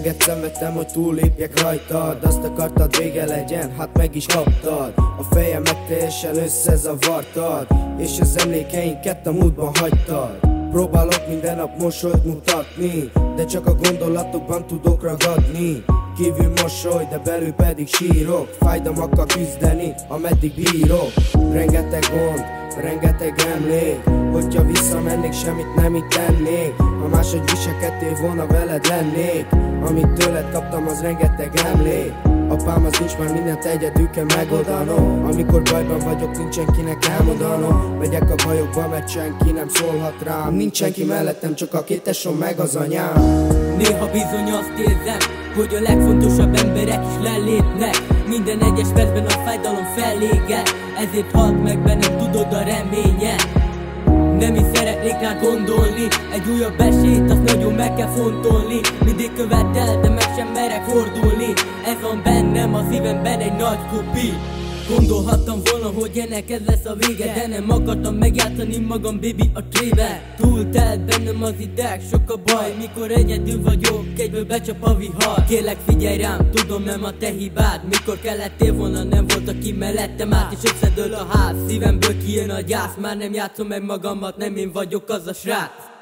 Renget szenvedtem, hogy túllépjek rajtad. Azt akartad, vége legyen, hát meg is kaptad. A fejemet teljesen összezavartad, és az emlékeinket a múltban hagytad. Próbálok minden nap mosolyt mutatni, de csak a gondolatokban tudok ragadni. Kívül mosoly, de belül pedig sírok. Fájdalmakkal küzdeni, ameddig bírok. Rengeteg gond, rengeteg emlék. Hogyha visszamennék, semmit nem így tennék. Ha máshogy viselkedtél volna, veled lennék. Amit tőled kaptam, az rengeteg emlék. Apám, az nincs, már mindent egyedül kell megoldanom. Amikor bajban vagyok, nincs senkinek elmondanom. Megyek a bajokba, mert senki nem szólhat rám. Nincs senki mellettem, csak a két tesóm meg az anyám. Néha bizony azt érzem, hogy a legfontosabb emberek is lelépnek. Minden egyes percben a fájdalom felléget, ezért halt meg bennem, tudod, a reménye. Nem is szeretnék rá gondolni, egy újabb esélyt, azt nagyon meg kell fontolni. Mindig követel, de meg sem merek fordulni. Ez van bennem, a szívemben egy nagy kopi. Gondolhattam volna, hogy ennek ez lesz a vége, de nem akartam megjátszani magam, baby, a trébe. Túltelt bennem az ideg, sok a baj, mikor egyedül vagyok, egyből becsap a vihar. Kérlek, figyelj rám, tudom, nem a te hibád. Mikor kellettél volna, nem volt, aki mellettem át, és összedől a ház. Szívemből kijön a gyász, már nem játszom meg magamat, nem én vagyok az a srác.